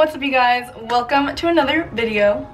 What's up, you guys? Welcome to another video.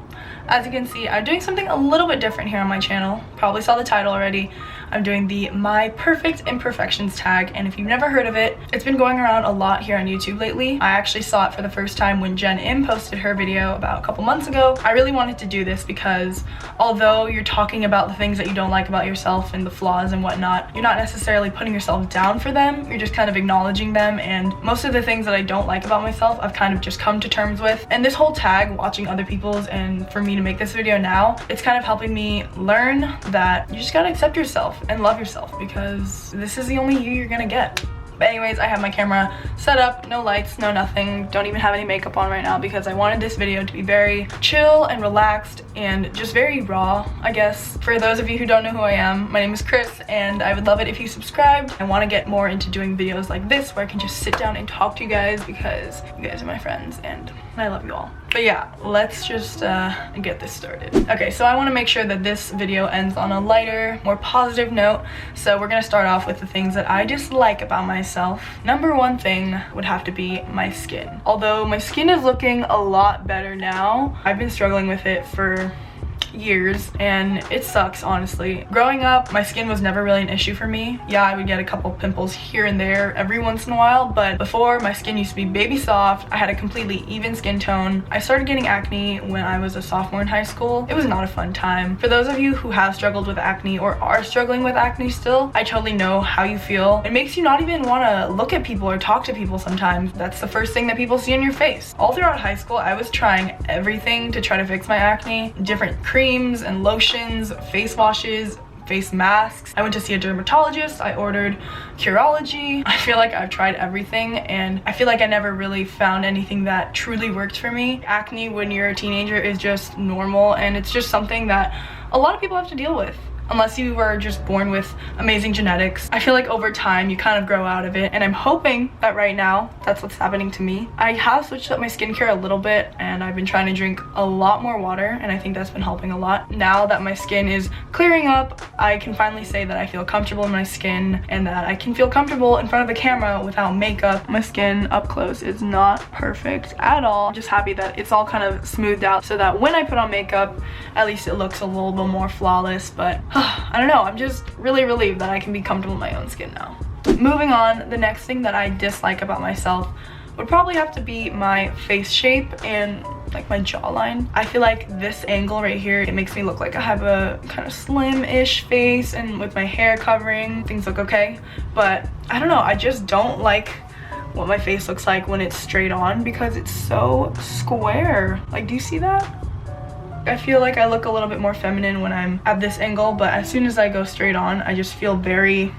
As you can see, I'm doing something a little bit different here on my channel. Probably saw the title already. I'm doing the My Perfect Imperfections tag, and if you've never heard of it, it's been going around a lot here on YouTube lately. I actually saw it for the first time when Jen Im posted her video about a couple months ago. I really wanted to do this because although you're talking about the things that you don't like about yourself and the flaws and whatnot, you're not necessarily putting yourself down for them. You're just kind of acknowledging them, and most of the things that I don't like about myself, I've kind of just come to terms with. And this whole tag, watching other people's, and for me to make this video now, it's kind of helping me learn that you just gotta accept yourself and love yourself, because this is the only you you're gonna get. But anyways, I have my camera set up, no lights, no nothing, don't even have any makeup on right now because I wanted this video to be very chill and relaxed and just very raw, I guess. For those of you who don't know who I am, my name is Kris, and I would love it if you subscribed. I want to get more into doing videos like this where I can just sit down and talk to you guys because you guys are my friends and I love you all. But yeah, let's just get this started. Okay, so I want to make sure that this video ends on a lighter, more positive note. So we're gonna start off with the things that I dislike about myself. Number one thing would have to be my skin. Although my skin is looking a lot better now, I've been struggling with it for years and it sucks, honestly. Growing up, my skin was never really an issue for me. Yeah, I would get a couple pimples here and there every once in a while, but before, my skin used to be baby soft. I had a completely even skin tone. I started getting acne when I was a sophomore in high school. It was not a fun time. For those of you who have struggled with acne or are struggling with acne still, I totally know how you feel. It makes you not even want to look at people or talk to people sometimes. That's the first thing that people see on your face. All throughout high school, I was trying everything to try to fix my acne. Different creams and lotions, face washes, face masks. I went to see a dermatologist. I ordered Kinesiology. I feel like I've tried everything and I feel like I never really found anything that truly worked for me. Acne when you're a teenager is just normal, and it's just something that a lot of people have to deal with. Unless you were just born with amazing genetics. I feel like over time you kind of grow out of it, and I'm hoping that right now that's what's happening to me. I have switched up my skincare a little bit and I've been trying to drink a lot more water, and I think that's been helping a lot. Now that my skin is clearing up, I can finally say that I feel comfortable in my skin and that I can feel comfortable in front of the camera without makeup. My skin up close is not perfect at all. I'm just happy that it's all kind of smoothed out so that when I put on makeup, at least it looks a little bit more flawless. But I don't know, I'm just really relieved that I can be comfortable in my own skin now. Moving on, the next thing that I dislike about myself would probably have to be my face shape and like my jawline. I feel like this angle right here, it makes me look like I have a kind of slim-ish face, and with my hair covering, things look okay. But I don't know, I just don't like what my face looks like when it's straight on because it's so square. Like, do you see that? I feel like I look a little bit more feminine when I'm at this angle, but as soon as I go straight on, I just feel very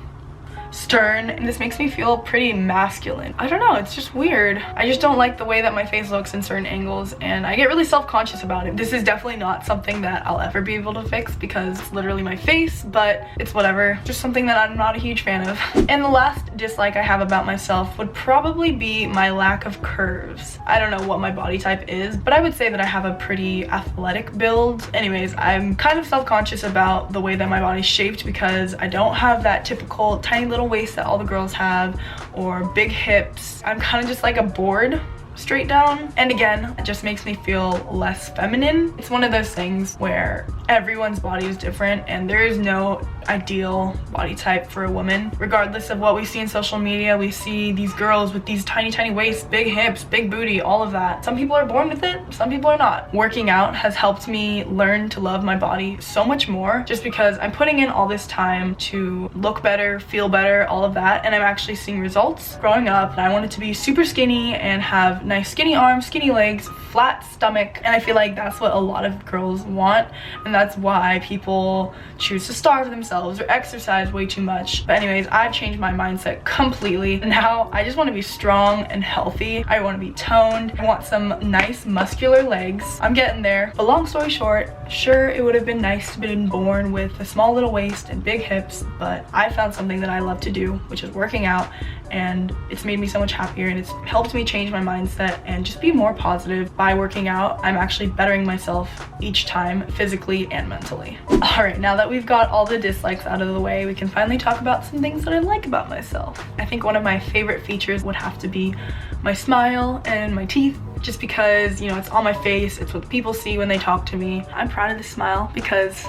stern, and this makes me feel pretty masculine. I don't know, it's just weird. I just don't like the way that my face looks in certain angles, and I get really self-conscious about it. This is definitely not something that I'll ever be able to fix because it's literally my face, but it's whatever. Just something that I'm not a huge fan of. And the last dislike I have about myself would probably be my lack of curves. I don't know what my body type is, but I would say that I have a pretty athletic build. Anyways, I'm kind of self-conscious about the way that my body's shaped because I don't have that typical tiny little waist that all the girls have or big hips. I'm kind of just like a board straight down, and again, it just makes me feel less feminine. It's one of those things where everyone's body is different and there is no ideal body type for a woman. Regardless of what we see in social media, we see these girls with these tiny waists, big hips, big booty, all of that. Some people are born with it, some people are not. Working out has helped me learn to love my body so much more, just because I'm putting in all this time to look better, feel better, all of that, and I'm actually seeing results. Growing up, I wanted to be super skinny and have nice skinny arms, skinny legs, flat stomach, and I feel like that's what a lot of girls want, and that's why people choose to starve themselves or exercise way too much. But anyways, I've changed my mindset completely. Now I just want to be strong and healthy. I want to be toned. I want some nice muscular legs. I'm getting there. But long story short, sure, it would have been nice to have been born with a small little waist and big hips, but I found something that I love to do, which is working out, and it's made me so much happier, and it's helped me change my mindset and just be more positive. By working out, I'm actually bettering myself each time, physically and mentally. All right, now that we've got all the dislikes out of the way, we can finally talk about some things that I like about myself. I think one of my favorite features would have to be my smile and my teeth. just because, you know, it's on my face, it's what people see when they talk to me. I'm proud of this smile because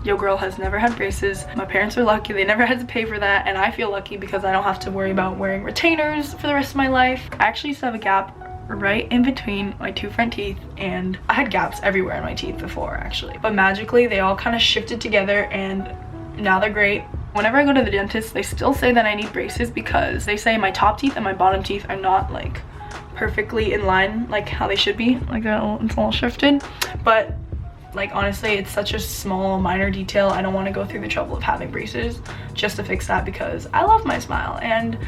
your girl has never had braces. My parents are lucky, they never had to pay for that, and I feel lucky because I don't have to worry about wearing retainers for the rest of my life. I actually used to have a gap right in between my two front teeth, and I had gaps everywhere in my teeth before actually, but magically they all kind of shifted together and now they're great. Whenever I go to the dentist, they still say that I need braces because they say my top teeth and my bottom teeth are not like perfectly in line like how they should be, like it's a little shifted, but like honestly it's such a small minor detail. I don't want to go through the trouble of having braces just to fix that because I love my smile, and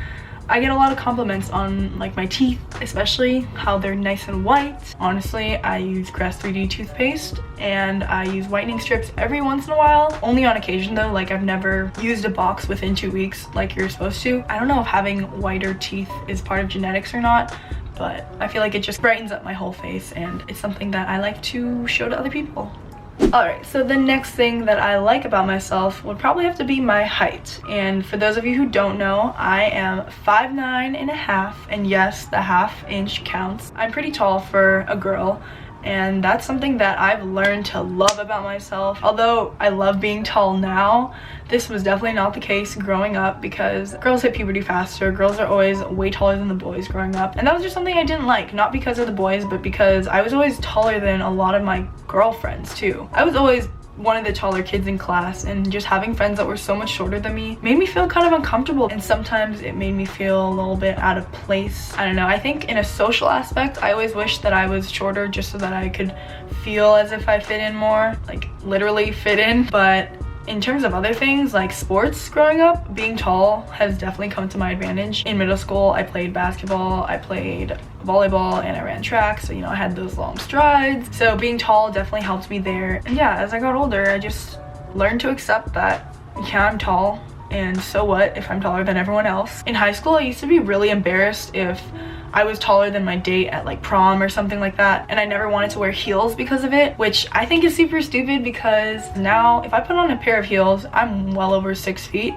I get a lot of compliments on like my teeth, especially how they're nice and white. Honestly, I use Crest 3D toothpaste and I use whitening strips every once in a while, only on occasion though. Like I've never used a box within 2 weeks like you're supposed to. I don't know if having whiter teeth is part of genetics or not, but I feel like it just brightens up my whole face and it's something that I like to show to other people. Alright, so the next thing that I like about myself would probably have to be my height. And for those of you who don't know, I am 5'9.5", and yes, the ½ inch counts. I'm pretty tall for a girl, and that's something that I've learned to love about myself. Although I love being tall now, this was definitely not the case growing up because girls hit puberty faster. Girls are always way taller than the boys growing up, and that was just something I didn't like, not because of the boys but because I was always taller than a lot of my girlfriends too. I was always one of the taller kids in class, and just having friends that were so much shorter than me made me feel kind of uncomfortable, and sometimes it made me feel a little bit out of place. I don't know, I think in a social aspect I always wish that I was shorter just so that I could feel as if I fit in more, like literally fit in. But in terms of other things like sports growing up, being tall has definitely come to my advantage. In middle school I played basketball, I played volleyball, and I ran track, so you know I had those long strides, so being tall definitely helped me there. And yeah, as I got older I just learned to accept that yeah, I'm tall, and so what if I'm taller than everyone else. In high school I used to be really embarrassed if I was taller than my date at like prom or something like that, and I never wanted to wear heels because of it, which I think is super stupid because now if I put on a pair of heels I'm well over 6 feet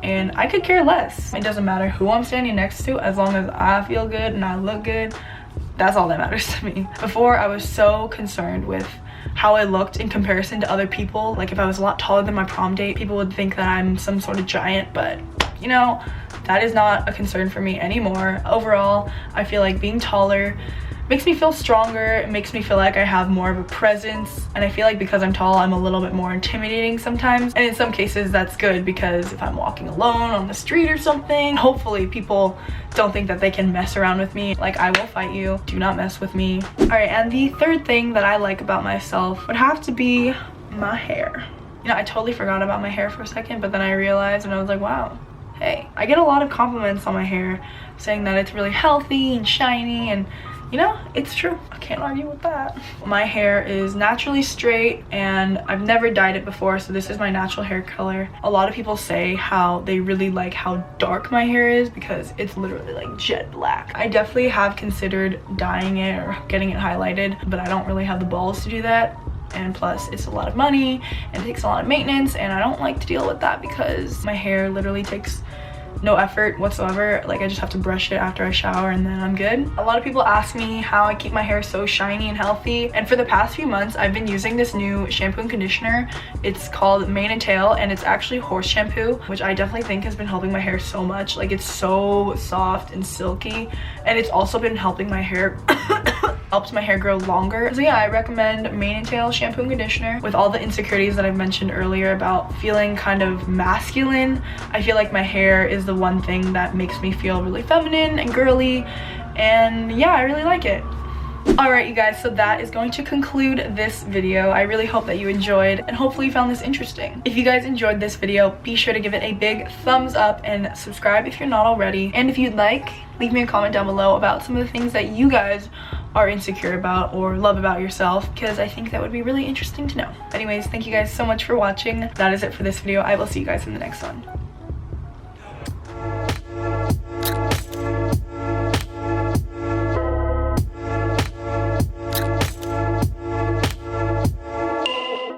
and I could care less. It doesn't matter who I'm standing next to, as long as I feel good and I look good, that's all that matters to me. Before I was so concerned with how I looked in comparison to other people. Like if I was a lot taller than my prom date, people would think that I'm some sort of giant, but you know, that is not a concern for me anymore. Overall, I feel like being taller makes me feel stronger. It makes me feel like I have more of a presence, and I feel like because I'm tall I'm a little bit more intimidating sometimes, and in some cases that's good because if I'm walking alone on the street or something, hopefully people don't think that they can mess around with me. Like, I will fight you, do not mess with me. All right, and the third thing that I like about myself would have to be my hair. You know, I totally forgot about my hair for a second, but then I realized and I was like, wow, hey, I get a lot of compliments on my hair saying that it's really healthy and shiny, and you know, it's true. I can't argue with that. My hair is naturally straight and I've never dyed it before, so this is my natural hair color. A lot of people say how they really like how dark my hair is because it's literally like jet black. I definitely have considered dyeing it or getting it highlighted, but I don't really have the balls to do that. And plus it's a lot of money and it takes a lot of maintenance, and I don't like to deal with that because my hair literally takes no effort whatsoever. Like, I just have to brush it after I shower and then I'm good. A lot of people ask me how I keep my hair so shiny and healthy, and for the past few months I've been using this new shampoo and conditioner. It's called Mane and Tail, and it's actually horse shampoo, which I definitely think has been helping my hair so much. Like, it's so soft and silky, and it's also been helping my hair helps my hair grow longer. So yeah, I recommend Mane and Tail shampoo and conditioner. With all the insecurities that I've mentioned earlier about feeling kind of masculine, I feel like my hair is the one thing that makes me feel really feminine and girly, and yeah, I really like it. Alright you guys, so that is going to conclude this video. I really hope that you enjoyed, and hopefully you found this interesting. If you guys enjoyed this video, be sure to give it a big thumbs up and subscribe if you're not already. And if you'd like, leave me a comment down below about some of the things that you guys are insecure about or love about yourself, because I think that would be really interesting to know. Anyways, thank you guys so much for watching. That is it for this video. I will see you guys in the next one.